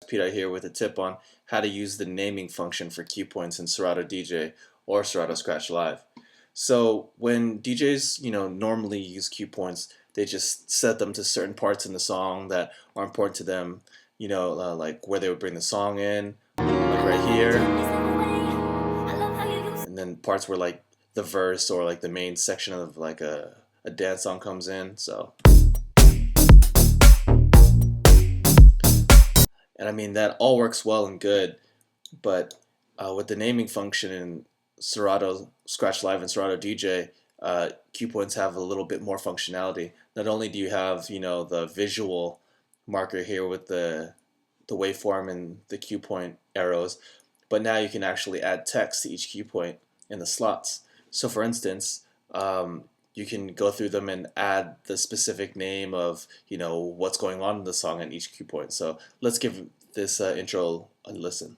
Peter here with a tip on how to use the naming function for cue points in Serato DJ or Serato Scratch Live. So when DJs, normally use cue points, they just set them to certain parts in the song that are important to them, like where they would bring the song in, like right here, and then parts where like the verse or like the main section of like a dance song comes in. And I mean, that all works well and good, but with the naming function in Serato Scratch Live and Serato DJ, cue points have a little bit more functionality. Not only do you have, the visual marker here with the waveform and the cue point arrows, but now you can actually add text to each cue point in the slots. So for instance, you can go through them and add the specific name of, what's going on in the song at each cue point. So let's give this intro a listen.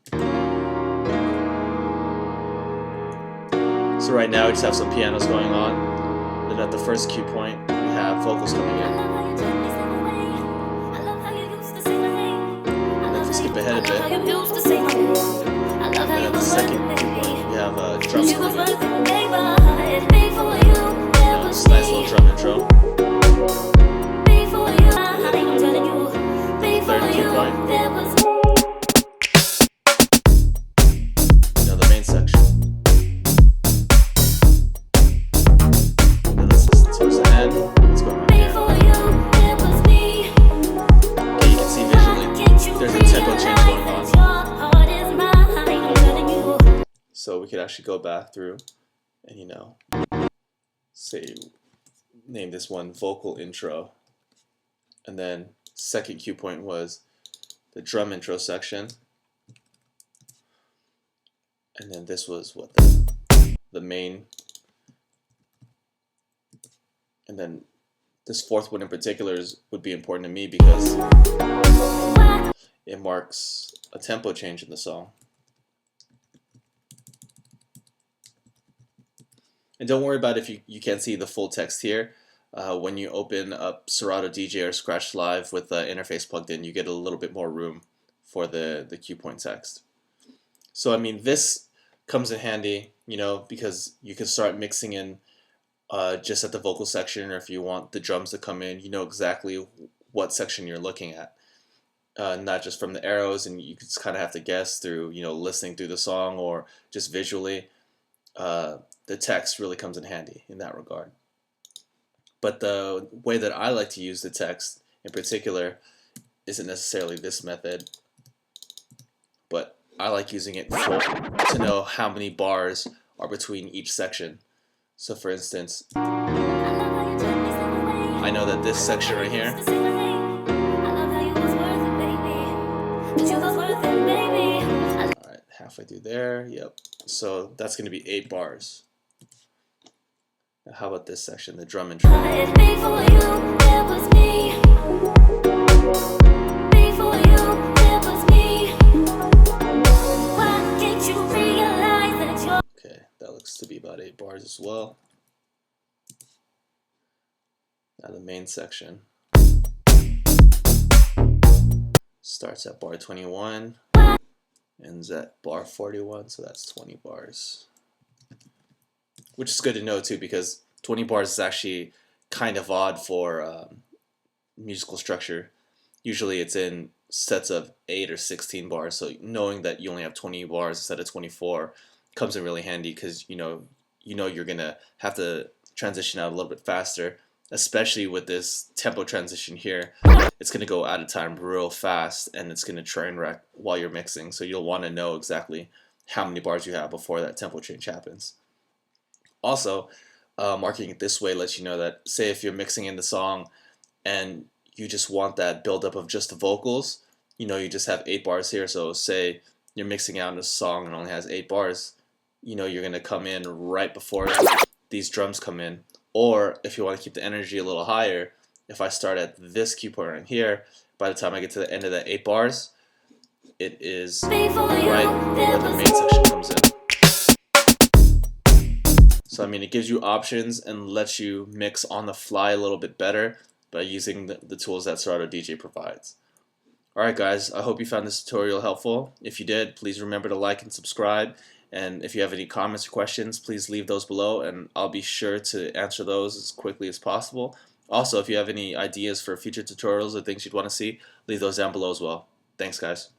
So right now we just have some pianos going on. Then at the first cue point, we have vocals coming in. And if we skip ahead a bit, then at the second cue point, we have drums coming in. This nice little drum intro. Third cue point. The main section. Now this is towards the end. What's going on here? Okay, you can see visually there's a tempo change going on. So we could actually go back through and say, name this one vocal intro, and then second cue point was the drum intro section, and then this was what the main, and then this fourth one in particular would be important to me because it marks a tempo change in the song. And don't worry about if you can't see the full text here. When you open up Serato DJ or Scratch Live with the interface plugged in, you get a little bit more room for the cue point text. So I mean, this comes in handy, because you can start mixing in just at the vocal section, or if you want the drums to come in, you know exactly what section you're looking at. Not just from the arrows, and you just kind of have to guess through, listening through the song or just visually. The text really comes in handy in that regard. But the way that I like to use the text in particular isn't necessarily this method, but I like using it to know how many bars are between each section. So for instance, I know that this section right here, alright, halfway through there, yep. So that's going to be 8 bars. Now how about this section, the drum intro? Okay, that looks to be about 8 bars as well. Now the main section starts at bar 21, ends at bar 41, so that's 20 bars. Which is good to know too, because 20 bars is actually kind of odd for musical structure. Usually it's in sets of 8 or 16 bars, so knowing that you only have 20 bars instead of 24 comes in really handy, because you're gonna have to transition out a little bit faster, especially with this tempo transition here. It's gonna go out of time real fast, and it's gonna train wreck while you're mixing, so you'll want to know exactly how many bars you have before that tempo change happens. Also, marking it this way lets you know that, say if you're mixing in the song and you just want that buildup of just the vocals, you just have 8 bars here. So say you're mixing out a song and only has 8 bars, you're going to come in right before these drums come in. Or if you want to keep the energy a little higher, if I start at this cue point right here, by the time I get to the end of that 8 bars, it is right where the main section comes in. So I mean, it gives you options and lets you mix on the fly a little bit better by using the tools that Serato DJ provides. Alright guys, I hope you found this tutorial helpful. If you did, please remember to like and subscribe. And if you have any comments or questions, please leave those below and I'll be sure to answer those as quickly as possible. Also, if you have any ideas for future tutorials or things you'd want to see, leave those down below as well. Thanks guys.